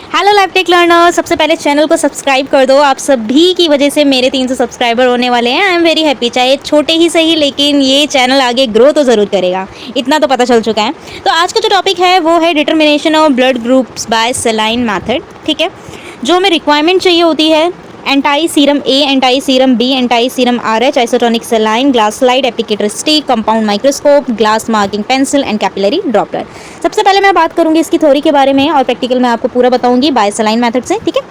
Hello लैपटेक learner, सबसे पहले channel को सब्सक्राइब कर दो। आप सभी की वजह से मेरे 300 सब्सक्राइबर होने वाले हैं। I am very happy. चाहे छोटे ही सही, लेकिन ये चैनल आगे ग्रो तो ज़रूर करेगा, इतना तो पता चल चुका है। तो आज का जो टॉपिक है वो है determination of blood groups by saline method. ठीक है, जो हमें रिक्वायरमेंट चाहिए होती है anti serum A, anti serum B, anti serum R H, isotonic saline, glass slide, applicator stick, compound microscope, glass marking pencil and capillary dropper. सबसे पहले मैं बात करूंगी इसकी थ्योरी के बारे में और प्रैक्टिकल में आपको पूरा बताऊंगी बाय सलाइन मेथड से। ठीक है,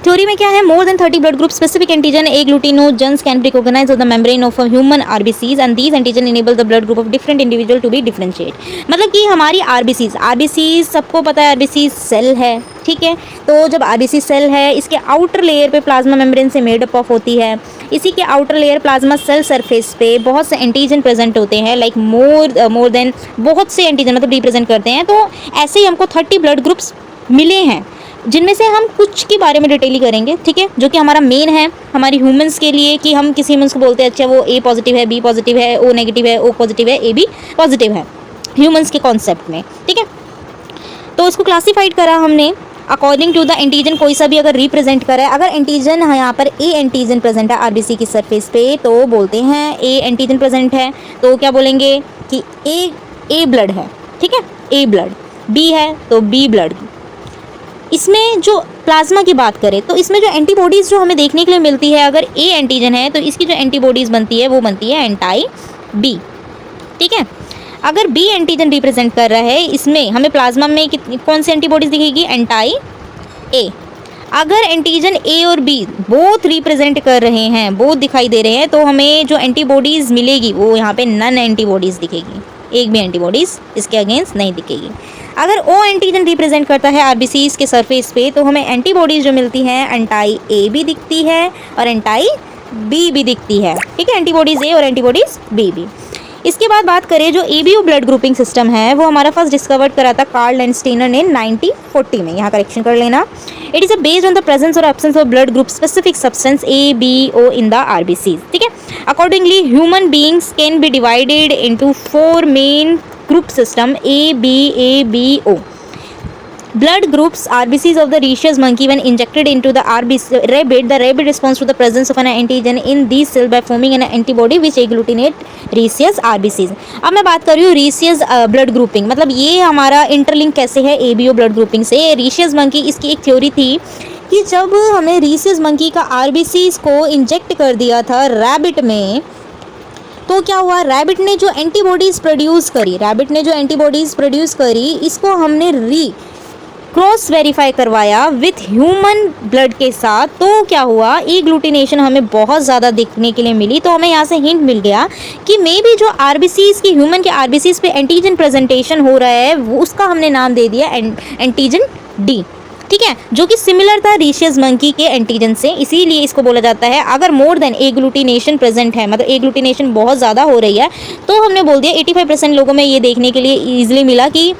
थ्योरी में क्या है, more than 30 blood group specific antigen agglutinogens can be recognized on the membrane of human RBCs and these antigen enable the blood group of different individual to be differentiate. मतलब कि हमारी RBCs सबको पता है RBC cell है। ठीक है, तो जब आरबीसी सेल है, इसके आउटर लेयर पे प्लाज्मा मेम्ब्रेन से मेड अप ऑफ होती है। इसी के outer layer plasma cell surface पे बहुत से एंटीजन प्रेजेंट होते हैं, लाइक मोर देन बहुत से एंटीजन मतलब रिप्रेजेंट करते हैं। तो ऐसे ही हमको 30 ब्लड ग्रुप्स मिले हैं, जिनमें से हम कुछ के बारे में डिटेली करेंगे। ठीक है, जो कि हमारा मेन है हमारी ह्यूमंस के लिए, कि हम किसी ह्यूमंस को बोलते हैं अच्छा वो ए पॉजिटिव है, बी पॉजिटिव है, ओ नेगेटिव है, ओ पॉजिटिव है, ए बी पॉजिटिव है ह्यूमंस के कॉन्सेप्ट में। ठीक है, तो उसको क्लासीफाइड करा हमने अकॉर्डिंग टू द एंटीजन। कोई सा भी अगर रिप्रेजेंट करे, अगर एंटीजन है यहाँ पर ए एंटीजन प्रेजेंट है आरबीसी की सरफेस पे, तो बोलते हैं ए एंटीजन प्रेजेंट है, तो क्या बोलेंगे कि ए ब्लड है। ठीक है, ए ब्लड। बी है तो बी ब्लड। इसमें जो प्लाज्मा की बात करें तो इसमें जो एंटीबॉडीज़ जो हमें देखने के लिए मिलती है, अगर ए एंटीजन है तो इसकी जो एंटीबॉडीज़ बनती है वो बनती है एंटाई बी। ठीक है, अगर बी एंटीजन रिप्रेजेंट कर रहा है, इसमें हमें प्लाज्मा में कौन सी एंटीबॉडीज़ दिखेगी, एंटाई ए। अगर एंटीजन ए और बी बोथ रिप्रेजेंट कर रहे हैं, बोथ दिखाई दे रहे हैं, तो हमें जो एंटीबॉडीज़ मिलेगी वो यहाँ पे नन एंटीबॉडीज़ दिखेगी, एक भी एंटीबॉडीज़ इसके अगेंस्ट नहीं दिखेगी। अगर ओ एंटीजन रिप्रेजेंट करता है आरबीसीज के सरफेस पे, तो हमें एंटीबॉडीज़ जो मिलती हैं एंटाई ए भी दिखती है और एंटाई बी भी दिखती है। ठीक है, एंटीबॉडीज़ ए और एंटीबॉडीज़ बी भी। इसके बाद बात करें, जो एबीओ ब्लड ग्रुपिंग सिस्टम है वो हमारा फर्स्ट डिस्कवर्ड करा था कार्ल लैंडस्टेनर ने 1940 में। यहाँ करेक्शन कर लेना, it is based on the presence और absence of blood group specific substance A B O in the RBCs. ठीक है, accordingly human beings can be divided into 4 main group system A, B, O. Blood groups RBCs of the rhesus monkey when injected into the rabbit, the rabbit responds to the presence of an antigen in these cells by forming an antibody which agglutinate rhesus RBCs. अब मैं बात कर रही हूँ rhesus blood grouping, मतलब ये हमारा interlink कैसे है ABO blood grouping से। rhesus monkey, इसकी एक थ्योरी थी कि जब हमें rhesus monkey का RBCs को इंजेक्ट कर दिया था रैबिट में, तो क्या हुआ, रैबिट ने जो एंटीबॉडीज़ प्रोड्यूस करी, इसको हमने क्रॉस वेरीफाई करवाया विथ ह्यूमन ब्लड के साथ। तो क्या हुआ, एग्लूटिनेशन हमें बहुत ज़्यादा देखने के लिए मिली। तो हमें यहाँ से हिंट मिल गया कि मे बी जो आरबीसीज की ह्यूमन के आरबीसीज पे एंटीजन प्रेजेंटेशन हो रहा है, वो उसका हमने नाम दे दिया एंटीजन डी। ठीक है, जो कि सिमिलर था रीशियस मंकी के एंटीजन से, इसीलिए इसको बोला जाता है अगर मोर देन एग्लूटिनेशन प्रेजेंट है, मतलब एग्लूटिनेशन बहुत ज़्यादा हो रही है, तो हमने बोल दिया 85% लोगों में ये देखने के लिए ईजिली मिला कि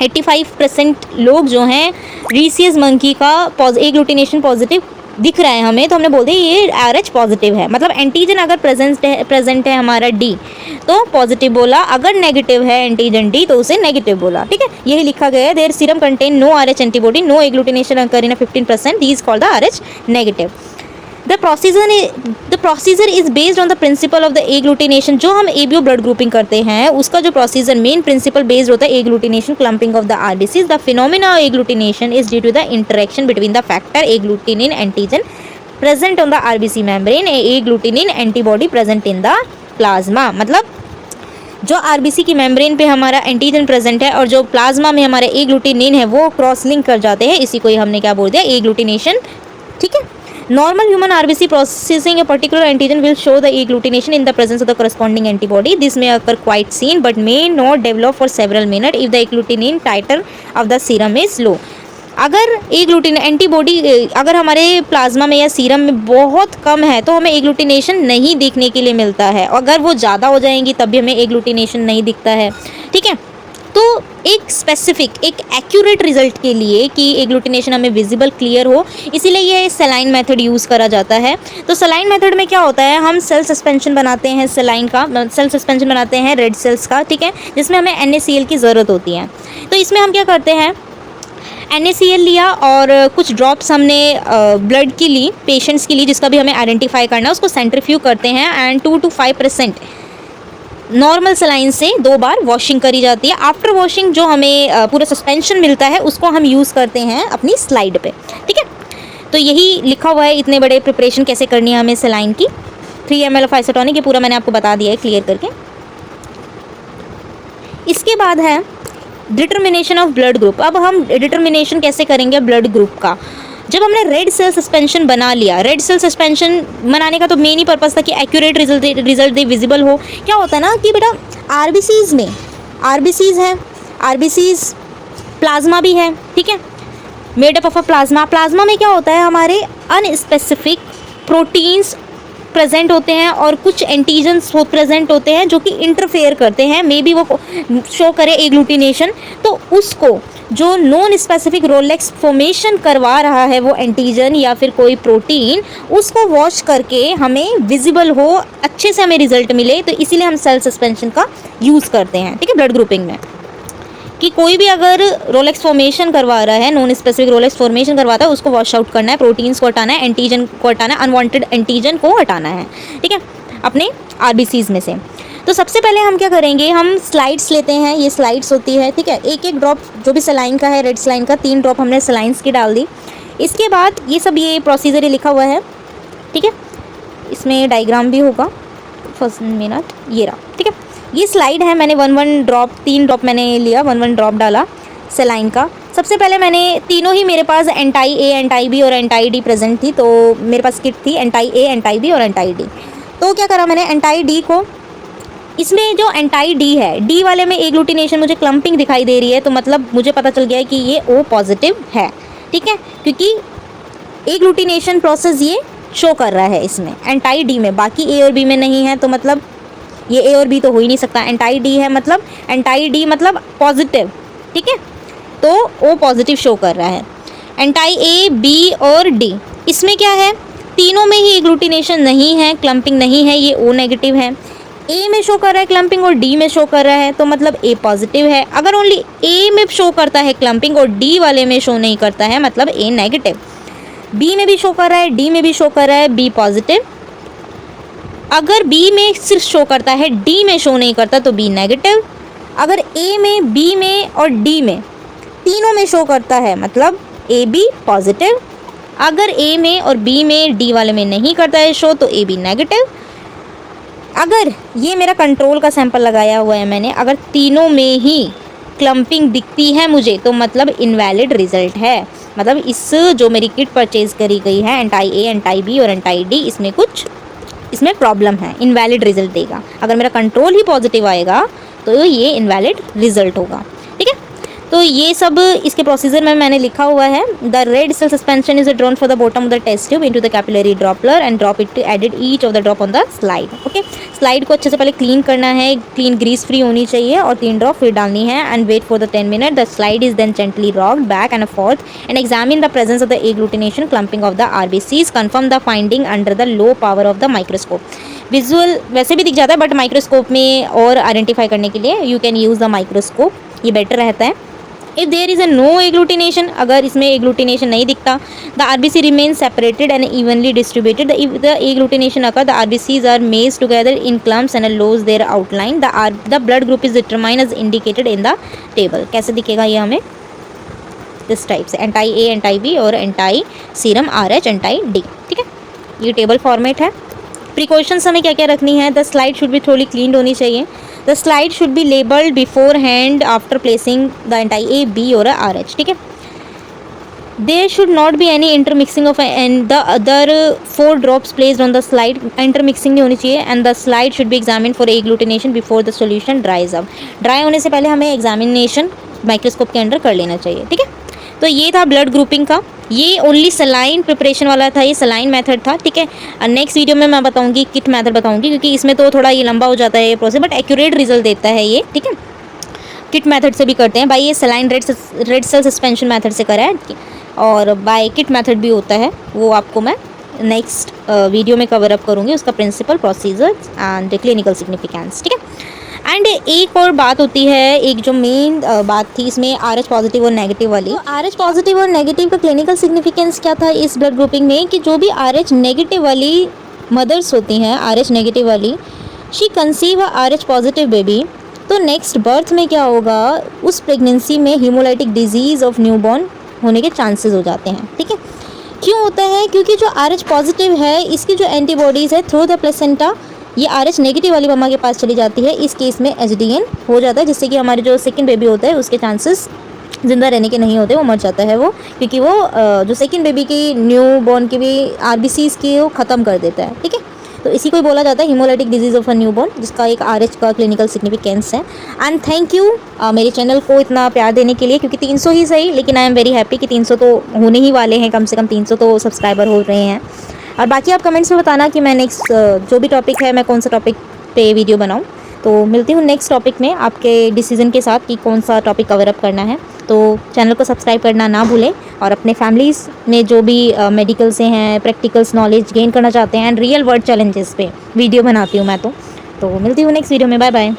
85% लोग जो हैं रीशियस मंकी का एग्लूटिनेशन पॉजिटिव दिख रहा है हमें, तो हमने बोल दिया ये RH पॉजिटिव है। मतलब एंटीजन अगर प्रेजेंट है हमारा D, तो पॉजिटिव बोला, अगर नेगेटिव है एंटीजन D तो उसे नेगेटिव बोला। ठीक है, यही लिखा गया है, there serum contain no RH antibody, no agglutination occur in 15%, the is called the RH negative. The procedure is based on the principle of the agglutination. जो हम एबीओ ब्लड ग्रुपिंग करते हैं उसका जो प्रोसीजर मेन प्रिंसिपल बेस्ड होता है agglutination, clumping of the RBCs. The phenomena of agglutination is due to the interaction between the factor agglutinin antigen present on the RBC membrane, agglutinin antibody present in the plasma. मतलब जो RBC की membrane पे हमारा antigen present है और जो plasma में हमारे एग्लूटिनिन है वो क्रॉस लिंक कर जाते हैं, इसी को ही हमने क्या बोल दिया, एग्लूटिनेशन। ठीक है, normal human RBC processing a particular antigen will show the agglutination in the presence of the corresponding antibody. This may occur quite soon but may not develop for several minutes if the agglutinin titer of the serum is low. अगर agglutinin antibody अगर हमारे plasma में या serum में बहुत कम है तो हमें एग्लूटिनेशन नहीं देखने के लिए मिलता है, अगर वो ज़्यादा हो जाएंगी तब भी हमें एग्लूटिनेशन नहीं दिखता है। ठीक है, तो एक स्पेसिफिक एक एक्यूरेट रिजल्ट के लिए कि एग्लूटिनेशन हमें विजिबल क्लियर हो, इसीलिए ये सलाइन मेथड यूज़ करा जाता है। तो सलाइन मेथड में क्या होता है, हम सेल सस्पेंशन बनाते हैं, सलाइन का सेल सस्पेंशन बनाते हैं रेड सेल्स का, ठीक है, जिसमें हमें NaCl की ज़रूरत होती है। तो इसमें हम क्या करते हैं, NaCl लिया और कुछ ड्रॉप्स हमने ब्लड की ली, पेशेंट्स की ली, जिसका भी हमें आइडेंटिफाई करना है। उसको सेंट्रीफ्यूज करते हैं एंड 2 to 5% नॉर्मल सलाइन से 2 बार वॉशिंग करी जाती है। आफ्टर वॉशिंग जो हमें पूरा सस्पेंशन मिलता है उसको हम यूज़ करते हैं अपनी स्लाइड पे, ठीक है। तो यही लिखा हुआ है, इतने बड़े प्रिपरेशन कैसे करनी है हमें सलाइन की। 3 ml ऑफ आइसोटोनिक, ये पूरा मैंने आपको बता दिया है क्लियर करके। इसके बाद है डिटर्मिनेशन ऑफ ब्लड ग्रुप। अब हम डिटर्मिनेशन कैसे करेंगे ब्लड ग्रुप का। जब हमने रेड सेल सस्पेंशन बना लिया, रेड सेल सस्पेंशन बनाने का तो मेन ही पर्पस था कि एक्यूरेट रिजल्ट दे, विजिबल हो। क्या होता है ना कि बेटा आरबीसीज में आरबीसीज है, आरबीसीज प्लाज्मा भी है, ठीक है, made up of a plasma. Plasma में क्या होता है, हमारे अनस्पेसिफिक प्रोटीन्स प्रेजेंट होते हैं और कुछ एंटीजन्स प्रेजेंट होते हैं जो कि इंटरफेयर करते हैं, मे बी वो शो करे एग्लूटिनेशन। तो उसको जो नॉन स्पेसिफिक रोलेक्स फॉर्मेशन करवा रहा है वो एंटीजन या फिर कोई प्रोटीन, उसको वॉश करके हमें विजिबल हो, अच्छे से हमें रिजल्ट मिले। तो इसीलिए हम सेल सस्पेंशन का यूज़ करते हैं, ठीक है, ब्लड ग्रुपिंग में। कि कोई भी अगर रोलेक्स फॉर्मेशन करवा रहा है, नॉन स्पेसिफिक रोलेक्स फॉर्मेशन करवाता है, उसको वॉश आउट करना है, प्रोटीन्स को हटाना है, एंटीजन को हटाना है, अनवांटेड एंटीजन को हटाना है, ठीक है, अपने आरबीसीज में से। तो सबसे पहले हम क्या करेंगे, हम स्लाइड्स लेते हैं, ये स्लाइड्स होती है, ठीक है, एक एक ड्रॉप जो भी सलाइन का है, रेड सलाइन का 3 ड्रॉप हमने सलाइंस की डाल दी। इसके बाद ये सब ये प्रोसीजर ये लिखा हुआ है, ठीक है, इसमें डायग्राम भी होगा, फर्स्ट मिनट ये रहा, ठीक है। ये स्लाइड है, मैंने 1 ड्रॉप 3 ड्रॉप मैंने लिया, 1 ड्रॉप डाला सलाइन का। सबसे पहले मैंने तीनों ही, मेरे पास एंटाई ए, एंटाई बी और एंटाई डी प्रेजेंट थी, तो मेरे पास किट थी एंटाई ए, एंटाई बी और एंटाई डी। तो क्या करा मैंने, एंटाई डी को, इसमें जो एंटाई डी है, डी वाले में एग्लूटिनेशन मुझे क्लम्पिंग दिखाई दे रही है, तो मतलब मुझे पता चल गया है कि ये ओ पॉजिटिव है, ठीक है, क्योंकि एग्लूटिनेशन प्रोसेस ये शो कर रहा है इसमें एंटाई डी में, बाकी ए और बी में नहीं है, तो मतलब ये ए और बी तो हो ही नहीं सकता। एंटाई डी है मतलब एंटाई डी मतलब पॉजिटिव, ठीक है, तो ओ पॉजिटिव शो कर रहा है। एंटाई ए, बी और डी, इसमें क्या है, तीनों में ही एग्लूटिनेशन नहीं है, क्लम्पिंग नहीं है, ये ओ नेगेटिव है। ए में शो कर रहा है क्लम्पिंग और डी में शो कर रहा है, तो मतलब ए पॉजिटिव है। अगर ओनली ए में शो करता है क्लम्पिंग और डी वाले में शो नहीं करता है, मतलब ए नेगेटिव। बी में भी शो कर रहा है, डी में भी शो कर रहा है, बी पॉजिटिव। अगर बी में सिर्फ शो करता है, डी में शो नहीं करता, तो बी नेगेटिव। अगर ए में, बी में और डी में तीनों में शो करता है, मतलब ए बी पॉजिटिव। अगर ए में और बी में, डी वाले में नहीं करता है शो, तो ए बी नेगेटिव। अगर ये मेरा कंट्रोल का सैंपल लगाया हुआ है मैंने, अगर तीनों में ही क्लम्पिंग दिखती है मुझे, तो मतलब इनवैलिड रिजल्ट है, मतलब इस जो मेरी किट परचेज करी गई है एंटाई ए, एंटाई बी और एंटाई डी, इसमें प्रॉब्लम है, इनवैलिड रिजल्ट देगा। अगर मेरा कंट्रोल ही पॉजिटिव आएगा तो ये इनवैलिड रिजल्ट होगा, ठीक है। तो ये सब इसके प्रोसीजर में मैंने लिखा हुआ है। The red cell suspension is drawn for the bottom of the test tube into the capillary dropper and drop it added each of the drop on the slide. Okay, slide को अच्छे से पहले clean करना है, clean Greece free होनी चाहिए और 3 drop फिर डालनी है and wait for the 10 minute. The slide is then gently rocked back and forth and examine the presence of the agglutination clumping of the RBCs. Confirm the finding under the low power of the microscope. Visual वैसे भी दिख जाता है but microscope में और identify करने के लिए you can use the microscope, ये बेटर रहता है। If there is a no agglutination, अगर इसमें एग्लूटिनेशन नहीं दिखता, the RBC remain separated and evenly distributed. If the agglutination occur, the RBCs are massed together in clumps and loss their outline. The blood group is determined as indicated in the table. कैसे दिखेगा ये हमें इस type से, anti A, anti B और anti serum RH, anti D, ठीक है। ये टेबल फॉर्मेट है। प्रिकॉशंस हमें क्या क्या रखनी है, द स्लाइड शुड बी थोड़ी क्लीन होनी चाहिए। The slide should be labelled before hand after placing the anti A, B और RH, ठीक है। There should not be any intermixing of and the other 4 drops placed on the slide. Intermixing नहीं होनी चाहिए and the slide should be examine for agglutination before the solution dries up. Dry होने से पहले हमें examination microscope के under कर लेना चाहिए, ठीक है। तो ये था ब्लड ग्रुपिंग का, ये ओनली सलाइन प्रिपरेशन वाला था, ये सलाइन मेथड था, ठीक है। नेक्स्ट वीडियो में मैं बताऊंगी किट मेथड बताऊंगी, क्योंकि इसमें तो थोड़ा ये लंबा हो जाता है ये प्रोसेस, बट एक्यूरेट रिजल्ट देता है ये, ठीक है। किट मेथड से भी करते हैं भाई, ये saline red cell suspension method से करा है और बाय किट मेथड भी होता है, वो आपको मैं नेक्स्ट वीडियो में कवर अप करूँगी, उसका principle, procedure and clinical significance, ठीक है। एंड एक और बात होती है, एक जो मेन बात थी इसमें RH पॉजिटिव और नेगेटिव वाली। तो RH पॉजिटिव और नेगेटिव का क्लिनिकल सिग्निफिकेंस क्या था इस ब्लड ग्रुपिंग में, कि जो भी RH नेगेटिव वाली मदर्स होती हैं, RH नेगेटिव वाली, she conceive a RH positive baby, तो नेक्स्ट बर्थ में क्या होगा, उस प्रेगनेंसी में हीमोलाइटिक डिजीज़ ऑफ न्यूबॉर्न होने के चांसेस हो जाते हैं। ठीक है, क्यों होता है, क्योंकि जो RH पॉजिटिव है इसकी जो एंटीबॉडीज़ है थ्रू द प्लेसेंटा ये RH नेगेटिव वाली मम्मा के पास चली जाती है। इस केस में HDN हो जाता है, जिससे कि हमारे जो सेकंड बेबी होता है उसके चांसेस ज़िंदा रहने के नहीं होते, वो मर जाता है वो, क्योंकि वो जो सेकंड बेबी की न्यू बॉर्न की भी RBCs की वो ख़त्म कर देता है। ठीक है, तो इसी को ही बोला जाता है haemolytic disease of a newborn, जिसका एक RH का क्लिनिकल सिग्निफिकेंस है। एंड थैंक यू मेरे चैनल को इतना प्यार देने के लिए, क्योंकि 300 ही सही, लेकिन आई एम वेरी हैप्पी कि 300 तो होने ही वाले हैं, कम से कम 300 तो सब्सक्राइबर हो रहे हैं। और बाकी आप कमेंट्स में बताना कि मैं नेक्स्ट जो भी टॉपिक है मैं कौन सा टॉपिक पे वीडियो बनाऊँ। तो मिलती हूँ नेक्स्ट टॉपिक में आपके डिसीजन के साथ कि कौन सा टॉपिक कवर अप करना है। तो चैनल को सब्सक्राइब करना ना भूलें, और अपने फैमिलीज़ में जो भी मेडिकल से हैं, प्रैक्टिकल्स नॉलेज गेन करना चाहते हैं एंड रियल वर्ल्ड चैलेंजेस पे वीडियो बनाती हूँ मैं। तो मिलती हूँ नेक्स्ट वीडियो में। Bye bye.